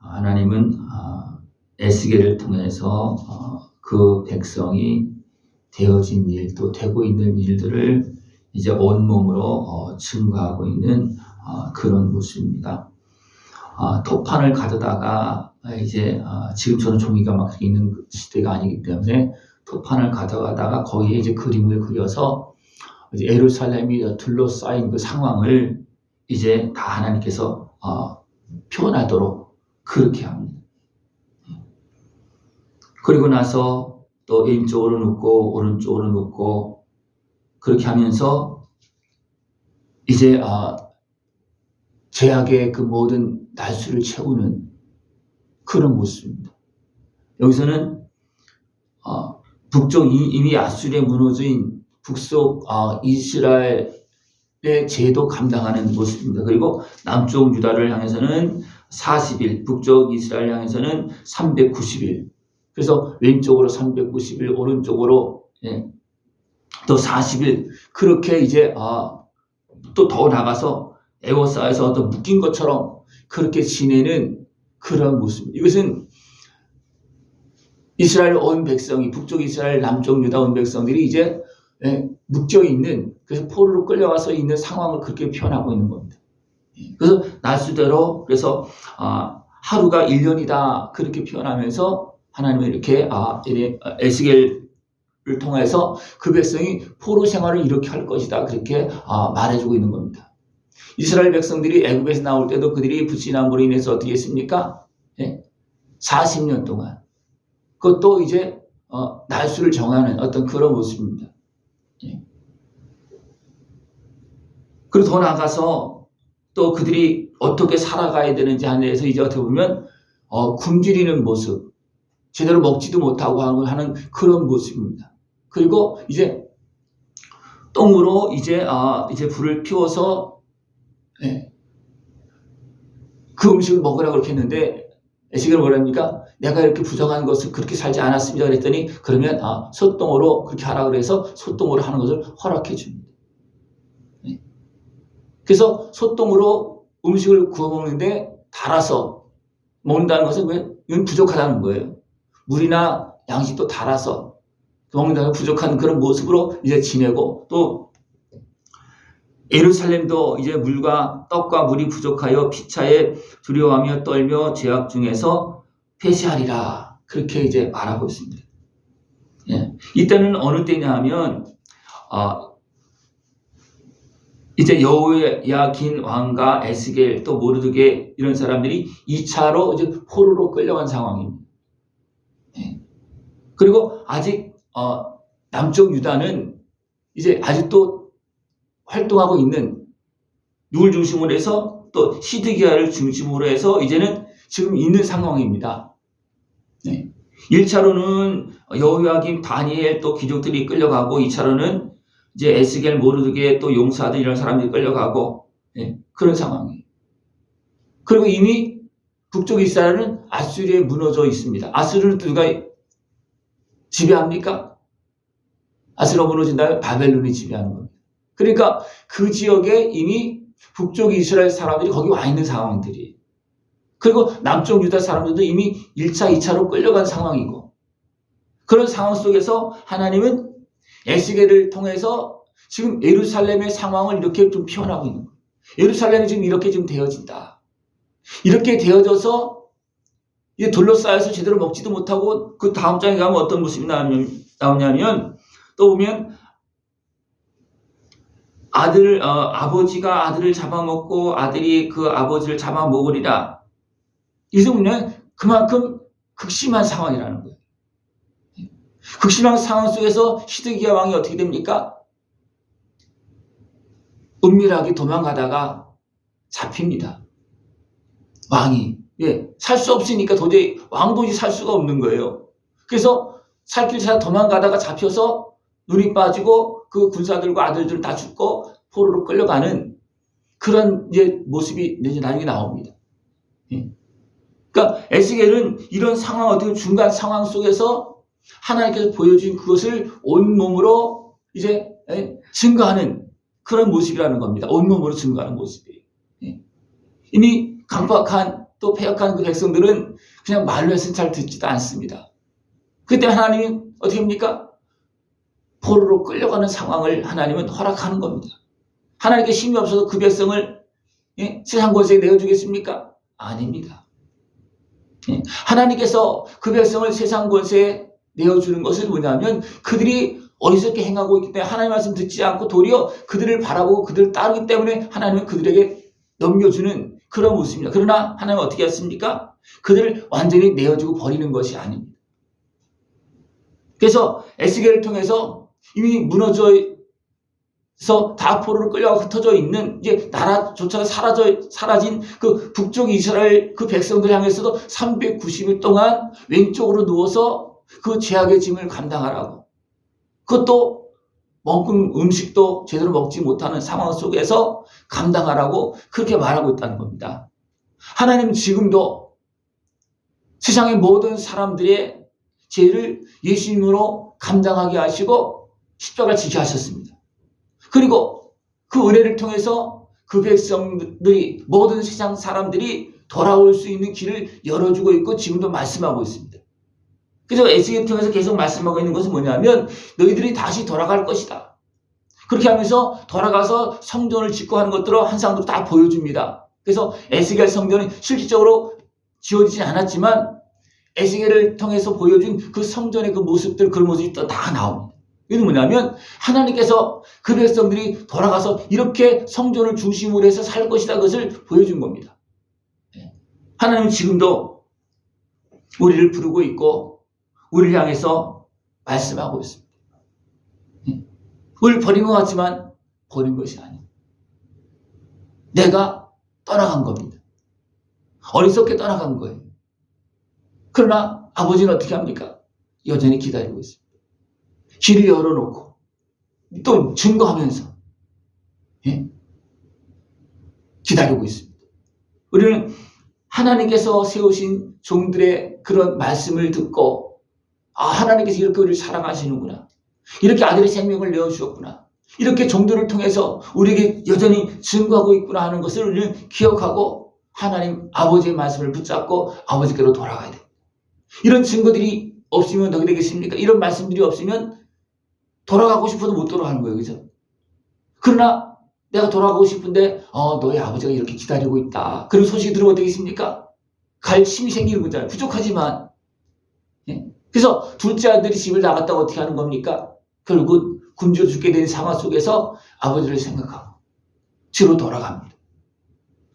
하나님은 에스겔을 통해서 그 백성이 되어진 일, 또 되고 있는 일들을 이제 온몸으로 증거하고 있는 그런 모습입니다. 토판을 가져다가 이제 지금처럼 종이가 막 있는 시대가 아니기 때문에 토판을 가져가다가 거기에 이제 그림을 그려서 이제 예루살렘이 둘러싸인 그 상황을 이제 다 하나님께서 표현하도록 그렇게 합니다. 그리고 나서 또 왼쪽으로 눕고 오른쪽으로 눕고 그렇게 하면서 이제 죄악의 그 모든 날수를 채우는 그런 모습입니다. 여기서는 북쪽 이미 아수리에 무너진 북쪽 이스라엘의 죄도 감당하는 모습입니다. 그리고 남쪽 유다를 향해서는 40일, 북쪽 이스라엘 향해서는 390일. 그래서 왼쪽으로 390일, 오른쪽으로 또 40일. 그렇게 이제 또 더 나가서 에워싸여서 어떤 묶인 것처럼 그렇게 지내는 그런 모습. 이것은 이스라엘 온 백성이, 북쪽 이스라엘, 남쪽 유다 온 백성들이 이제 묶여 있는, 그래서 포로로 끌려가서 있는 상황을 그렇게 표현하고 있는 겁니다. 그래서 날수대로, 그래서 하루가 1년이다 그렇게 표현하면서 하나님은 이렇게 에스겔을 통해서 그 백성이 포로 생활을 이렇게 할 것이다 그렇게 말해주고 있는 겁니다. 이스라엘 백성들이 애굽에서 나올 때도 그들이 불신함으로 인해서 어떻게 했습니까? 40년 동안 그것도 이제 날수를 정하는 어떤 그런 모습입니다. 그리고 더 나아가서 또 그들이 어떻게 살아가야 되는지 하는 데에서 이제 어떻게 보면 굶주리는 모습, 제대로 먹지도 못하고 하는 그런 모습입니다. 그리고 이제 똥으로 이제 불을 피워서 그 음식을 먹으라고 그렇게 했는데 에스겔은 뭐랍니까? 내가 이렇게 부정한 것을 그렇게 살지 않았습니다. 그랬더니 그러면 소똥으로 그렇게 하라 그래서 소똥으로 하는 것을 허락해 줍니다. 그래서 소똥으로 음식을 구워 먹는데 달아서 먹는다는 것은 왜? 이건 부족하다는 거예요. 물이나 양식도 달아서 먹는다는 부족한 그런 모습으로 이제 지내고, 또 예루살렘도 이제 물과 떡과 물이 부족하여 피차에 두려워하며 떨며 죄악 중에서 폐쇄하리라 그렇게 이제 말하고 있습니다. 이때는 어느 때냐 하면 이제 여호야긴 왕과 에스겔 또 모르드게 이런 사람들이 2차로 이제 포로로 끌려간 상황입니다. 그리고 아직 남쪽 유다는 이제 아직도 활동하고 있는, 누굴 중심으로 해서 또 시드기야를 중심으로 해서 이제는 지금 있는 상황입니다. 1차로는 여호야긴, 다니엘 또 귀족들이 끌려가고, 2차로는 이제 에스겔, 모르드게 또 용사들 이런 사람들이 끌려가고 그런 상황이에요. 그리고 이미 북쪽 이스라엘은 아수리에 무너져 있습니다. 아수르는 누가 지배합니까? 아수르가 무너진 다음에 바벨론이 지배하는 겁니다. 그러니까 그 지역에 이미 북쪽 이스라엘 사람들이 거기 와 있는 상황들이에요. 그리고 남쪽 유다 사람들도 이미 1차, 2차로 끌려간 상황이고, 그런 상황 속에서 하나님은 에스겔을 통해서 지금 예루살렘의 상황을 이렇게 좀 표현하고 있는 거예요. 예루살렘이 지금 이렇게 좀 되어진다. 이렇게 되어져서 이제 둘러싸여서 제대로 먹지도 못하고, 그 다음 장에 가면 어떤 모습이 나오냐면 또 보면 아버지가 아들을 잡아먹고 아들이 그 아버지를 잡아먹으리라. 이것은 그냥 그만큼 극심한 상황이라는 거예요. 극심한 상황 속에서 시드기야 왕이 어떻게 됩니까? 은밀하게 도망가다가 잡힙니다. 왕이. 살 수 없으니까 도저히 왕도지 살 수가 없는 거예요. 그래서 살 길 찾아 도망가다가 잡혀서 눈이 빠지고 그 군사들과 아들들 다 죽고 포로로 끌려가는 그런 이제 모습이 이제 나중에 나옵니다. 그러니까 에스겔은 이런 상황, 어떻게 중간 상황 속에서 하나님께서 보여준 그것을 온몸으로 이제 증거하는 그런 모습이라는 겁니다. 온몸으로 증거하는 모습이에요. 이미 강박한 또 패역한 그 백성들은 그냥 말로 해서는 잘 듣지도 않습니다. 그때 하나님이 어떻게 합니까? 포로로 끌려가는 상황을 하나님은 허락하는 겁니다. 하나님께 힘이 없어서 그 백성을 세상 권세에 내어주겠습니까? 아닙니다. 하나님께서 그 백성을 세상 권세에 내어주는 것은 뭐냐면 그들이 어리석게 행하고 있기 때문에 하나님 말씀 듣지 않고 도리어 그들을 바라보고 그들을 따르기 때문에 하나님은 그들에게 넘겨주는 그런 모습입니다. 그러나 하나님은 어떻게 했습니까? 그들을 완전히 내어주고 버리는 것이 아닙니다. 그래서 에스겔을 통해서 이미 무너져서 다 포로로 끌려가 흩어져 있는 이제 나라조차가 사라진 그 북쪽 이스라엘 그 백성들 향해서도 390일 동안 왼쪽으로 누워서 그 죄악의 짐을 감당하라고. 그것도 먹은 음식도 제대로 먹지 못하는 상황 속에서 감당하라고 그렇게 말하고 있다는 겁니다. 하나님은 지금도 세상의 모든 사람들의 죄를 예수님으로 감당하게 하시고 십자가를 지게 하셨습니다. 그리고 그 은혜를 통해서 그 백성들이 모든 세상 사람들이 돌아올 수 있는 길을 열어주고 있고 지금도 말씀하고 있습니다. 그래서 에스겔을 통해서 계속 말씀하고 있는 것은 뭐냐면 너희들이 다시 돌아갈 것이다. 그렇게 하면서 돌아가서 성전을 짓고 하는 것들을 한상으로 다 보여줍니다. 그래서 에스겔 성전은 실질적으로 지어지지 않았지만 에스겔을 통해서 보여준 그 성전의 그 모습들, 그런 모습이 또 다 나옵니다. 이건 뭐냐면 하나님께서 그 백성들이 돌아가서 이렇게 성전을 중심으로 해서 살 것이다, 그것을 보여준 겁니다. 하나님은 지금도 우리를 부르고 있고 우리를 향해서 말씀하고 있습니다. 우리를 버린 것 같지만 버린 것이 아닙니다. 내가 떠나간 겁니다. 어리석게 떠나간 거예요. 그러나 아버지는 어떻게 합니까? 여전히 기다리고 있습니다. 길을 열어놓고 또 증거하면서 기다리고 있습니다. 우리는 하나님께서 세우신 종들의 그런 말씀을 듣고 하나님께서 이렇게 우리를 사랑하시는구나. 이렇게 아들의 생명을 내어주셨구나. 이렇게 종들을 통해서 우리에게 여전히 증거하고 있구나 하는 것을 우리는 기억하고 하나님 아버지의 말씀을 붙잡고 아버지께로 돌아가야 됩니다. 이런 증거들이 없으면 어떻게 되겠습니까? 이런 말씀들이 없으면 돌아가고 싶어도 못 돌아가는 거예요. 그죠? 그러나 내가 돌아가고 싶은데 너의 아버지가 이렇게 기다리고 있다. 그런 소식이 들으면 어떻게 되겠습니까? 갈 힘이 생기는 거잖아요. 부족하지만. 그래서 둘째 아들이 집을 나갔다고 어떻게 하는 겁니까? 결국 굶주려 죽게 된 상황 속에서 아버지를 생각하고 집으로 돌아갑니다.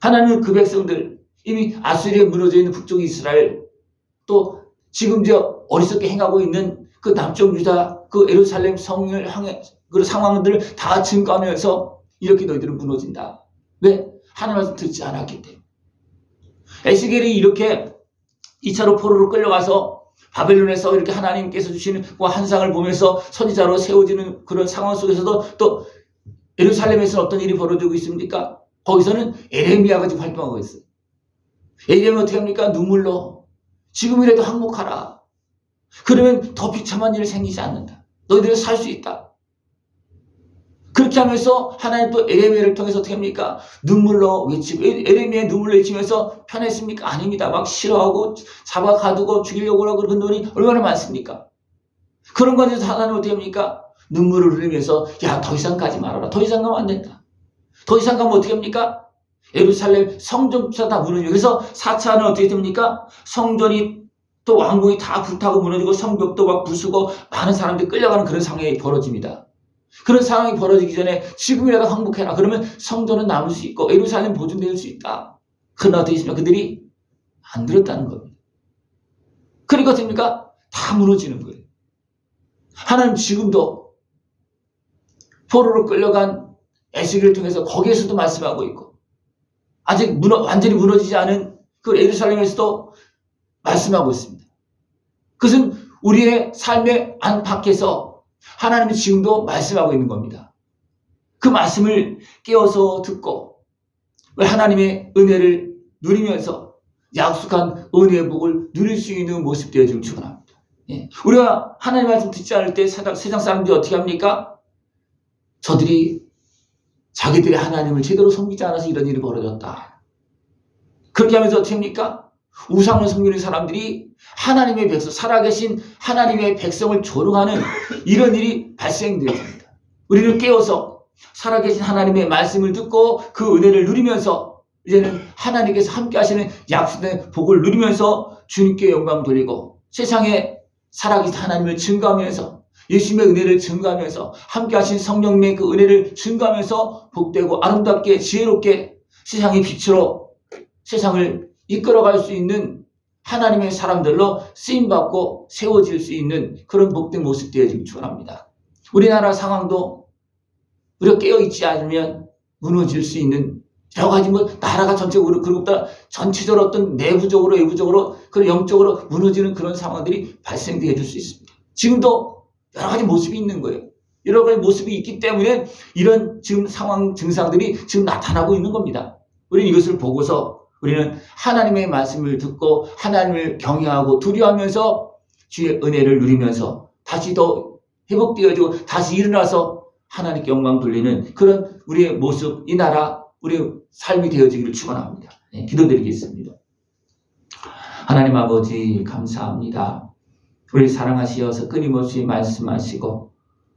하나님은 그 백성들, 이미 아수리에 무너져 있는 북쪽 이스라엘, 또 지금 어리석게 행하고 있는 그 남쪽 유다, 그 예루살렘 성을 향해 그 상황들을 다 증거하면서 이렇게 너희들은 무너진다. 왜? 하나님 말씀 듣지 않았기 때문에. 에스겔이 이렇게 2차로 포로로 끌려가서 바벨론에서 이렇게 하나님께서 주시는 그 환상을 보면서 선지자로 세워지는 그런 상황 속에서도 또 예루살렘에서는 어떤 일이 벌어지고 있습니까? 거기서는 에레미야가 지금 활동하고 있어요. 에레미야는 어떻게 합니까? 눈물로 지금이라도 항복하라. 그러면 더 비참한 일이 생기지 않는다. 너희들은 살 수 있다. 그렇게 하면서 하나님 또 에레미야를 통해서 어떻게 합니까? 눈물로 외치고, 에레미야의 눈물로 외치면서 편했습니까? 아닙니다. 막 싫어하고 잡아 가두고 죽이려고 하고 그런 놈이 얼마나 많습니까? 그런 것에서 하나님 어떻게 합니까? 눈물을 흘리면서 야, 더 이상 가지 말아라. 더 이상 가면 안 된다. 더 이상 가면 어떻게 합니까? 예루살렘 성전조차 다 무너지고, 그래서 4차는 어떻게 됩니까? 성전이 또 왕궁이 다 불타고 무너지고 성벽도 막 부수고 많은 사람들이 끌려가는 그런 상황이 벌어집니다. 그런 상황이 벌어지기 전에 지금이라도 항복해라. 그러면 성전은 남을 수 있고 예루살렘 보존될 수 있다. 그러나 어떻게 했습니까? 그들이 안 들었다는 겁니다. 그러니까 됩니까? 다 무너지는 거예요. 하나님 지금도 포로로 끌려간 에스겔을 통해서 거기에서도 말씀하고 있고 아직 완전히 무너지지 않은 그 예루살렘에서도 말씀하고 있습니다. 그것은 우리의 삶의 안팎에서 하나님이 지금도 말씀하고 있는 겁니다. 그 말씀을 깨어서 듣고 하나님의 은혜를 누리면서 약속한 은혜의 복을 누릴 수 있는 모습 되어지길 축원합니다. 우리가 하나님 말씀 듣지 않을 때 세상 사람들이 어떻게 합니까? 저들이 자기들의 하나님을 제대로 섬기지 않아서 이런 일이 벌어졌다. 그렇게 하면서 어떻게 합니까? 우상을 섬기는 사람들이 하나님의 백성, 살아계신 하나님의 백성을 조롱하는 이런 일이 발생되었습니다. 우리는 깨어서 살아계신 하나님의 말씀을 듣고 그 은혜를 누리면서 이제는 하나님께서 함께 하시는 약속된 복을 누리면서 주님께 영광 돌리고 세상에 살아계신 하나님을 증거하면서 예수님의 은혜를 증거하면서 함께 하신 성령님의 그 은혜를 증거하면서 복되고 아름답게 지혜롭게 세상의 빛으로 세상을 이끌어갈 수 있는 하나님의 사람들로 쓰임받고 세워질 수 있는 그런 복된 모습 되어지길 축원합니다. 우리나라 상황도 우리가 깨어있지 않으면 무너질 수 있는 여러 가지 나라가 전체적으로 그리고 전체적으로 어떤 내부적으로 외부적으로 그런 영적으로 무너지는 그런 상황들이 발생되어 줄 수 있습니다. 지금도 여러 가지 모습이 있는 거예요. 여러 가지 모습이 있기 때문에 이런 지금 상황 증상들이 지금 나타나고 있는 겁니다. 우리는 이것을 보고서 우리는 하나님의 말씀을 듣고 하나님을 경외하고 두려워하면서 주의 은혜를 누리면서 다시 더 회복되어지고 다시 일어나서 하나님께 영광 돌리는 그런 우리의 모습, 이 나라, 우리의 삶이 되어지기를 축원합니다. 네, 기도드리겠습니다. 하나님 아버지 감사합니다. 우리 사랑하시어서 끊임없이 말씀하시고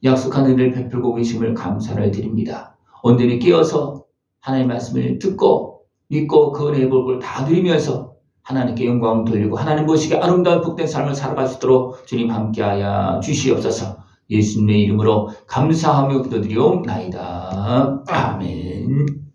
약속한 은혜를 베풀고 계심을 감사를 드립니다. 온전히 깨어서 하나님의 말씀을 듣고 믿고 그 은혜의 복을 다 누리면서 하나님께 영광을 돌리고 하나님 보시기에 아름다운 복된 삶을 살아갈 수 있도록 주님 함께하여 주시옵소서. 예수님의 이름으로 감사하며 기도드리옵나이다. 아멘.